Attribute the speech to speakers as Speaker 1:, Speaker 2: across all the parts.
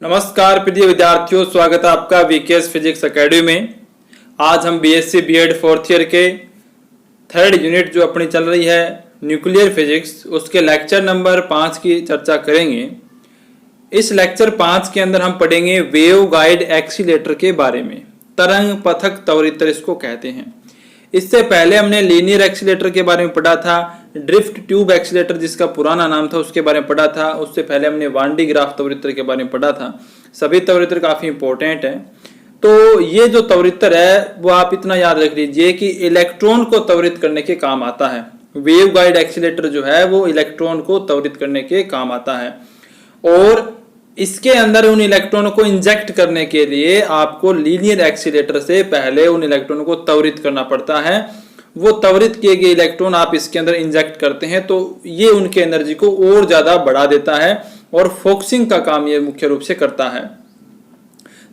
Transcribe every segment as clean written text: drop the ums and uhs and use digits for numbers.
Speaker 1: नमस्कार प्रिय विद्यार्थियों, स्वागत है आपका वीकेएस फिजिक्स एकेडमी में। आज हम बीएससी बीएड फोर्थ ईयर के थर्ड यूनिट जो अपनी चल रही है न्यूक्लियर फिजिक्स, उसके लेक्चर नंबर 5 की चर्चा करेंगे। इस लेक्चर 5 के अंदर हम पढ़ेंगे वेव गाइड एक्सीलेटर के बारे में। तरंग पथक त्वरित्र इसको कहते हैं। इससे पहले हमने लीनियर एक्सीलेटर के बारे में पढ़ा था, ड्रिफ्ट ट्यूब एक्सीलेटर जिसका पुराना नाम था उसके बारे में पढ़ा था। उससे पहले हमने वान डी ग्राफ त्वरित्र के बारे में पढ़ा था। सभी त्वरित्र काफी इंपॉर्टेंट है। तो ये जो त्वरित्र है वो आप इतना याद रख लीजिए कि इलेक्ट्रॉन को त्वरित करने के काम आता है। वेव गाइड एक्सीलेटर जो है वो इलेक्ट्रॉन को त्वरित करने के काम आता है, और इसके अंदर उन इलेक्ट्रॉनों को इंजेक्ट करने के लिए आपको लीनियर एक्सीलेटर से पहले उन इलेक्ट्रॉनों को त्वरित करना पड़ता है। वो त्वरित किए गए इलेक्ट्रॉन आप इसके अंदर इंजेक्ट करते हैं तो ये उनके एनर्जी को और ज्यादा बढ़ा देता है और फोकसिंग का काम ये मुख्य रूप से करता है।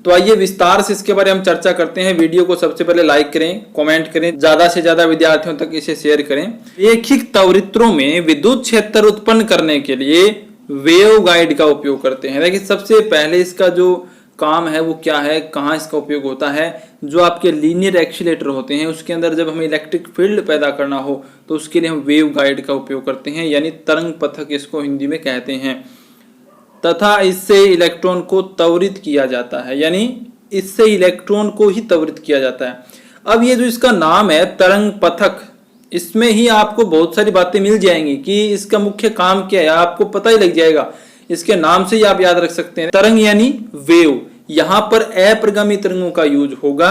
Speaker 1: तो आइए विस्तार से इसके बारे में हम चर्चा करते हैं। वीडियो को सबसे पहले लाइक करें, कमेंट करें, ज्यादा से ज्यादा विद्यार्थियों तक इसे शेयर करें। रैखिक त्वरित्रों में विद्युत क्षेत्र उत्पन्न करने के लिए वेव गाइड का उपयोग करते हैं। देखिए सबसे पहले इसका जो काम है वो क्या है, कहाँ इसका उपयोग होता है। जो आपके लीनियर एक्सीलेटर होते हैं उसके अंदर जब हमें इलेक्ट्रिक फील्ड पैदा करना हो तो उसके लिए हम वेव गाइड का उपयोग करते हैं, यानी तरंग पथक इसको हिंदी में कहते हैं। तथा इससे इलेक्ट्रॉन को त्वरित किया जाता है, यानी इससे इलेक्ट्रॉन को ही त्वरित किया जाता है। अब ये जो इसका नाम है तरंग पथक, इसमें ही आपको बहुत सारी बातें मिल जाएंगी कि इसका मुख्य काम क्या है, आपको पता ही लग जाएगा। इसके नाम से ही आप याद रख सकते हैं। तरंग यानी वेव, यहां पर अप्रगामी तरंगों का यूज होगा,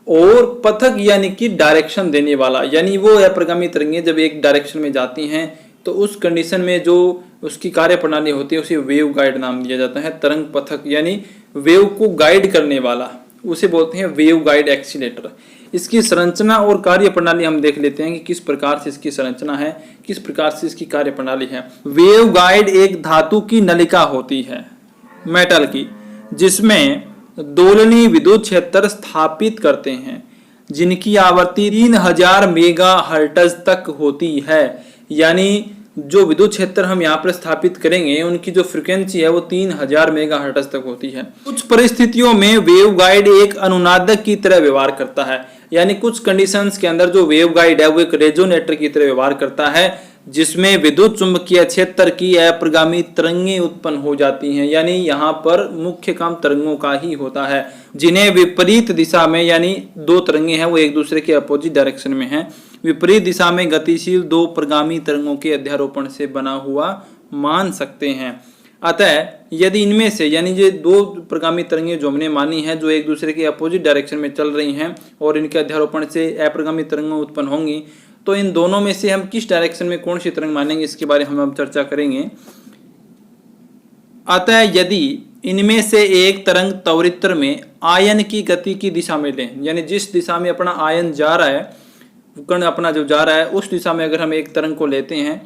Speaker 1: और पथक यानी कि डायरेक्शन देने वाला, यानी वो अप्रगामी तरंगें जब एक डायरेक्शन में जाती हैं तो उस कंडीशन में जो उसकी कार्य प्रणाली होती है उसे वेव गाइड नाम दिया जाता है। तरंग पथक यानी वेव को गाइड करने वाला, उसे बोलते हैं वेव गाइड एक्सीलेटर। इसकी संरचना और कार्य प्रणाली हम देख लेते हैं कि किस प्रकार से इसकी संरचना है, किस प्रकार से इसकी कार्य प्रणाली है। वेव गाइड एक धातु की नलिका होती है, मेटल की, जिसमें दोलनीय विद्युत क्षेत्र स्थापित करते हैं जिनकी आवृत्ति 3000 मेगाहर्ट्ज तक होती है। यानी जो विद्युत क्षेत्र हम यहाँ पर स्थापित करेंगे उनकी जो फ्रीक्वेंसी है वो 3000 मेगाहर्ट्ज तक होती है। कुछ परिस्थितियों में वेव गाइड एक अनुनादक की तरह व्यवहार करता है, यानी कुछ कंडीशंस के अंदर जो वेव गाइड है वो एक रेजोनेटर की तरह व्यवहार करता है, जिसमें विद्युत चुंबकीय क्षेत्र की अप्रगामी तरंगें उत्पन्न हो जाती हैं। यानी यहाँ पर मुख्य काम तरंगों का ही होता है, जिन्हें विपरीत दिशा में, यानी दो तरंगें हैं वो एक दूसरे के अपोजिट डायरेक्शन में हैं, विपरीत दिशा में गतिशील दो प्रगामी तरंगों के अध्यारोपण से बना हुआ मान सकते हैं। अतः यदि इनमें से, यानी ये दो प्रगामी तरंगें जो हमने मानी हैं जो एक दूसरे के अपोजिट डायरेक्शन में चल रही हैं और इनके अध्यारोपण से अप्रगामी तरंगें उत्पन्न होंगी, तो इन दोनों में से हम किस डायरेक्शन में कौन सी तरंग मानेंगे इसके बारे में हम अब चर्चा करेंगे। अतः यदि इनमें से एक तरंग त्वरित्र में आयन की गति की दिशा में लें, यानी जिस दिशा में अपना आयन जा रहा है, कण अपना जो जा रहा है उस दिशा में अगर हम एक तरंग को लेते हैं,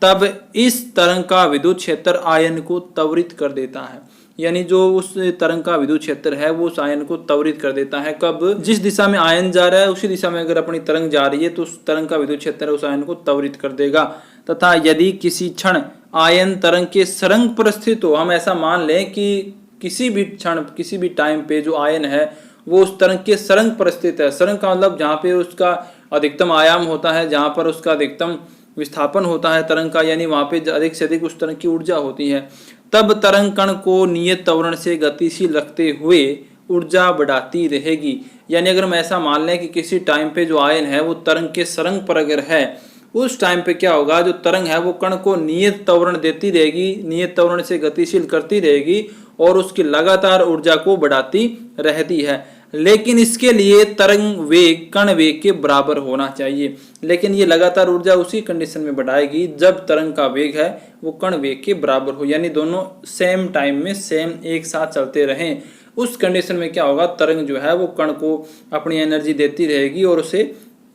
Speaker 1: तब इस तरंग का विद्युत क्षेत्र आयन को त्वरित कर देता है। यानी जो उस तरंग का विद्युत क्षेत्र है वो उस आयन को त्वरित कर देता है। कब? जिस दिशा में आयन जा रहा है उसी दिशा में अगर अपनी तरंग जा रही है तो उस तरंग का विद्युत क्षेत्र उस आयन को त्वरित कर देगा। तथा यदि किसी क्षण आयन तरंग के सरंग पर स्थित हो, हम ऐसा मान लें कि किसी भी क्षण, किसी भी टाइम पे जो आयन है वो उस तरंग के सरंग पर स्थित है। सरंग का मतलब जहाँ पे उसका अधिकतम आयाम होता है, जहाँ पर उसका अधिकतम विस्थापन होता है तरंग का, यानी वहां पे अधिक से अधिक उस तरंग की ऊर्जा होती है। तब तरंग कण को नियत त्वरण से गतिशील रखते हुए ऊर्जा बढ़ाती रहेगी। यानी अगर हम ऐसा मान लें कि किसी टाइम पे जो आयन है वो तरंग के सरंग पर अगर है, उस टाइम पे क्या होगा, जो तरंग है वो कण को नियत त्वरण देती रहेगी, नियत त्वरण से गतिशील करती रहेगी और उसकी लगातार ऊर्जा को बढ़ाती रहती है। लेकिन इसके लिए तरंग वेग कण वेग के बराबर होना चाहिए। लेकिन ये लगातार ऊर्जा उसी कंडीशन में बढ़ाएगी जब तरंग का वेग है वो कण वेग के बराबर हो, यानी दोनों सेम टाइम में सेम एक साथ चलते रहें। उस कंडीशन में क्या होगा, तरंग जो है वो कण को अपनी एनर्जी देती रहेगी और उसे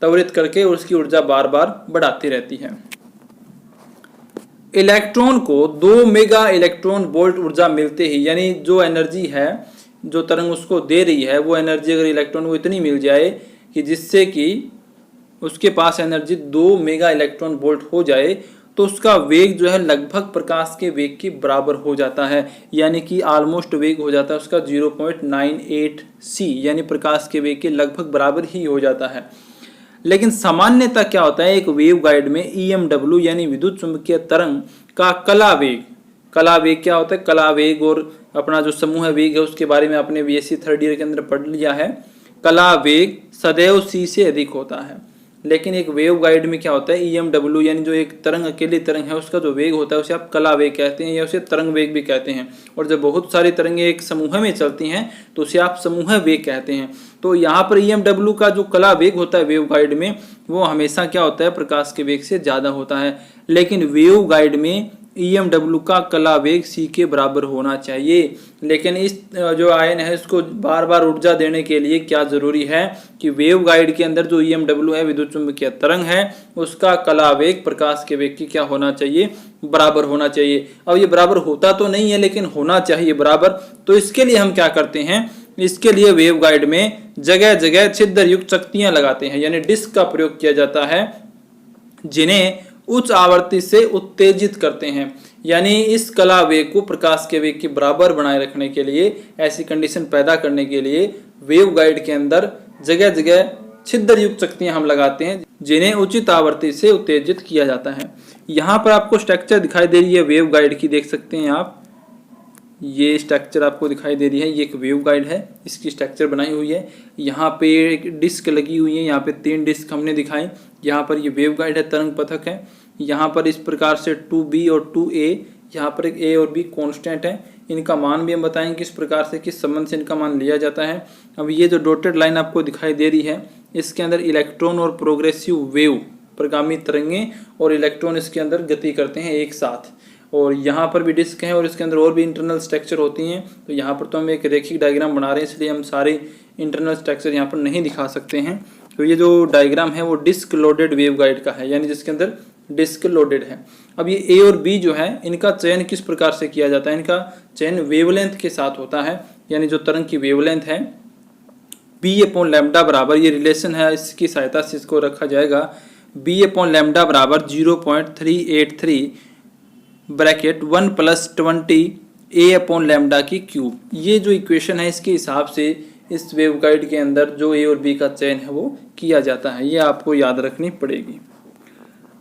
Speaker 1: त्वरित करके उसकी ऊर्जा बार बार बढ़ाती रहती है। इलेक्ट्रॉन को 2 मेगा इलेक्ट्रॉन वोल्ट ऊर्जा मिलते ही, यानी जो एनर्जी है जो तरंग उसको दे रही है वो एनर्जी अगर इलेक्ट्रॉन को इतनी मिल जाए कि जिससे कि उसके पास एनर्जी 2 मेगा इलेक्ट्रॉन वोल्ट हो जाए, तो उसका वेग जो है लगभग प्रकाश के वेग के बराबर हो जाता है, यानी कि ऑलमोस्ट वेग हो जाता है उसका 0.98 c, यानी प्रकाश के वेग के लगभग बराबर ही हो जाता है। लेकिन सामान्यतः क्या होता है, एक वेव गाइड में EMW यानी विद्युत चुंबकीय तरंग का कला वेग क्या होता है, कला वेग और अपना जो समूह वेग है उसके बारे में आपने BSc थर्ड ईयर के अंदर पढ़ लिया है। कला वेग सदैव c से अधिक होता है। लेकिन एक वेव गाइड में क्या होता है, EMW यानी जो एक तरंग अकेली तरंग है उसका जो वेग होता है उसे आप कला वेग कहते हैं या उसे तरंग वेग भी कहते हैं। और जब बहुत सारी तरंगें एक समूह में चलती हैं तो उसे आप समूह वेग कहते हैं। तो यहाँ पर EMW का जो कला वेग होता है वेव गाइड में वो हमेशा क्या होता है, प्रकाश के वेग से ज़्यादा होता है। लेकिन वेव गाइड में EMW का कला वेग c के बराबर होना चाहिए। लेकिन इस जो आयन है इसको बार बार ऊर्जा देने के लिए क्या जरूरी है कि वेव गाइड के अंदर जो EMW है विद्युत चुंबकीय तरंग है उसका कला वेग प्रकाश के वेग की क्या होना चाहिए, बराबर होना चाहिए। अब ये बराबर होता तो नहीं है लेकिन होना चाहिए बराबर। तो इसके लिए हम क्या करते हैं, इसके लिए वेव गाइड में जगह जगह छिद्र युक्त शक्तियां लगाते हैं, यानी डिस्क का प्रयोग किया जाता है जिन्हें उच्च आवृत्ति से उत्तेजित करते हैं। यानी इस कला वेग को प्रकाश के वेग के बराबर बनाए रखने के लिए, ऐसी कंडीशन पैदा करने के लिए वेव गाइड के अंदर जगह जगह छिद्र युक्त शक्तियां हम लगाते हैं जिन्हें उचित आवृत्ति से उत्तेजित किया जाता है। यहाँ पर आपको स्ट्रक्चर दिखाई दे रही है वेव गाइड की, देख सकते हैं आप, ये स्ट्रक्चर आपको दिखाई दे रही है, ये एक वेव गाइड है, इसकी स्ट्रक्चर बनाई हुई है। यहाँ पे एक डिस्क लगी हुई है, यहाँ पे 3 डिस्क हमने दिखाई। यहाँ पर ये वेव गाइड है, तरंग पथक है। यहाँ पर इस प्रकार से 2B और 2A, यहाँ पर एक A और B कांस्टेंट है। इनका मान भी हम बताएंगे किस प्रकार से, किस संबंध से इनका मान लिया जाता है। अब ये जो डॉटेड लाइन आपको दिखाई दे रही है इसके अंदर इलेक्ट्रॉन और प्रोग्रेसिव वेव, प्रगामी तरंगें और इलेक्ट्रॉन इसके अंदर गति करते हैं एक साथ। और यहाँ पर भी डिस्क है और इसके अंदर और भी इंटरनल स्ट्रक्चर होती हैं। तो यहाँ पर तो हम एक रेखिक डायग्राम बना रहे हैं इसलिए हम सारे इंटरनल स्ट्रक्चर यहाँ पर नहीं दिखा सकते हैं। तो ये जो डायग्राम है वो डिस्क लोडेड वेव गाइड का है, यानी जिसके अंदर डिस्क लोडेड है। अब ये A और B जो है इनका चयन किस प्रकार से किया जाता है, इनका चयन वेवलेंथ के साथ होता है। यानी जो तरंग की वेवलेंथ है B/λ बराबर, ये रिलेशन है इसकी सहायता से इसको रखा जाएगा, B/λ बराबर 0.383 ब्रैकेट 1 + 20 A/λ की क्यूब। ये जो इक्वेशन है इसके हिसाब से इस वेव गाइड के अंदर जो A और B का चयन है वो किया जाता है, ये आपको याद रखनी पड़ेगी।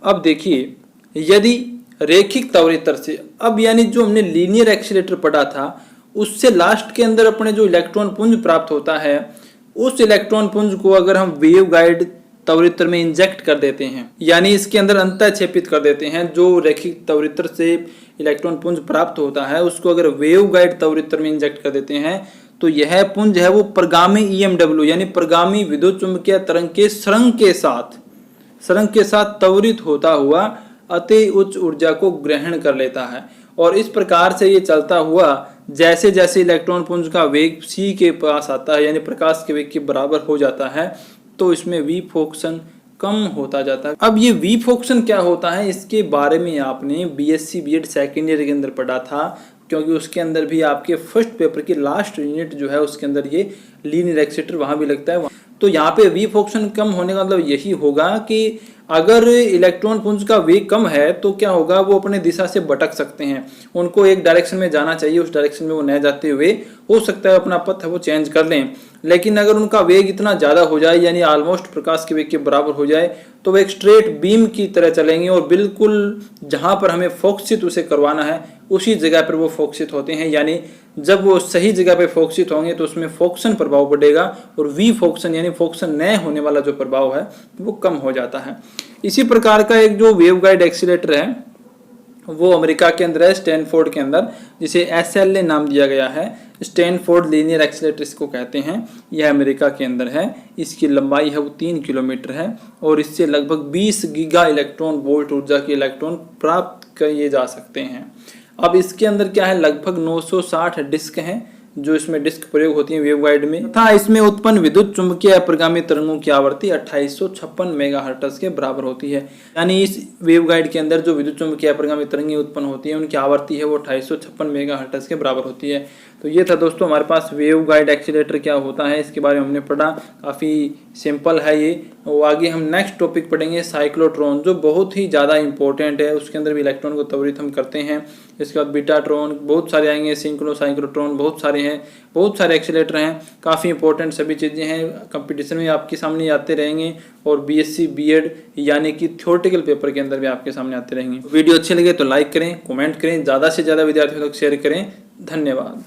Speaker 1: अब देखिए, यदि रेखिक त्वरितर से, अब यानी जो हमने लीनियर एक्सीलरेटर पढ़ा था उससे लास्ट के अंदर अपने जो इलेक्ट्रॉन पुंज प्राप्त होता है उस इलेक्ट्रॉन पुंज को अगर हम वेव गाइड त्वरितर में इंजेक्ट कर देते हैं, यानी इसके अंदर अंतःक्षेपित कर देते हैं, जो रेखिक त्वरितर से इलेक्ट्रॉन पुंज प्राप्त होता है उसको अगर वेव गाइड त्वरितर में इंजेक्ट कर देते हैं तो यह पुंज है वो प्रगामी EMW यानी प्रगामी विद्युत चुंबकीय तरंग के सरंग के साथ त्वरित होता हुआ अति उच्च ऊर्जा को ग्रहण कर लेता है। और इस प्रकार से ये चलता हुआ जैसे जैसे इलेक्ट्रॉन पुंज का वेग c के पास आता है यानी प्रकाश के वेग के बराबर हो जाता है तो इसमें विफोक्सन कम होता जाता है। अब ये विफोक्सन क्या होता है इसके बारे में आपने BSc B.Ed सेकेंड ईयर के अंदर पढ़ा था, क्योंकि उसके अंदर भी आपके फर्स्ट पेपर की लास्ट यूनिट जो है उसके अंदर ये लीनियर एक्सीलरेटर वहां भी लगता है। तो यहाँ पे विफोक्सन कम होने का मतलब यही होगा कि अगर इलेक्ट्रॉन पुंज का वेग कम है तो क्या होगा, वो अपने दिशा से भटक सकते हैं, उनको एक डायरेक्शन में जाना चाहिए, उस डायरेक्शन में वो न जाते हुए हो सकता है अपना पथ वो चेंज कर लें। लेकिन अगर उनका वेग इतना ज़्यादा हो जाए यानी ऑलमोस्ट प्रकाश के वेग के बराबर हो जाए तो वो एक स्ट्रेट बीम की तरह चलेंगे और बिल्कुल जहाँ पर हमें फोकसित उसे करवाना है उसी जगह पर वो फोकसित होते हैं। यानी जब वो सही जगह पे फोकसित होंगे तो उसमें फोकसन प्रभाव बढ़ेगा और विफोक्सन यानी फोकसन न होने वाला जो प्रभाव है वो कम हो जाता है। इसी प्रकार का एक जो वेव गाइड एक्सीलरेटर है वो अमेरिका के अंदर है, स्टैनफोर्ड के अंदर, जिसे SLA नाम दिया गया है, स्टैनफोर्ड लीनियर एक्सीलरेटर इसको कहते हैं। यह अमेरिका के अंदर है, इसकी लंबाई है वो 3 किलोमीटर है और इससे लगभग 20 गीगा इलेक्ट्रॉन वोल्ट ऊर्जा के इलेक्ट्रॉन प्राप्त किए जा सकते हैं। अब इसके अंदर क्या है, लगभग 960 डिस्क हैं जो इसमें डिस्क प्रयोग होती है वेव गाइड में, तथा इसमें उत्पन्न विद्युत चुंबकीय अप्रगामी तरंगों की आवृत्ति 2856 मेगाहर्ट्ज के बराबर होती है। यानी इस वेव गाइड के अंदर जो विद्युत चुंबकीय अप्रगामी तरंगें उत्पन्न होती है उनकी आवृत्ति है वो 2856 मेगाहर्ट्ज के बराबर होती है। तो ये था दोस्तों हमारे पास वेव गाइड एक्सीलरेटर क्या होता है, इसके बारे में हमने पढ़ा। काफ़ी सिंपल है ये। और आगे हम नेक्स्ट टॉपिक पढ़ेंगे साइक्लोट्रॉन, जो बहुत ही ज़्यादा इंपॉर्टेंट है। उसके अंदर भी इलेक्ट्रॉन को त्वरित हम करते हैं। इसके बाद बीटाट्रॉन, बहुत सारे आएंगे, सिंक्रो साइक्लोट्रॉन, बहुत सारे हैं, बहुत सारे एक्सीलरेटर हैं। काफ़ी इंपॉर्टेंट सभी चीज़ें हैं, कंपटीशन में आपके सामने आते रहेंगे। और BSc B.Ed यानी कि थ्योरेटिकल पेपर के अंदर भी आपके सामने आते रहेंगे। वीडियो अच्छे लगे तो लाइक करें, कमेंट करें, ज़्यादा से ज़्यादा विद्यार्थियों तक शेयर करें। धन्यवाद।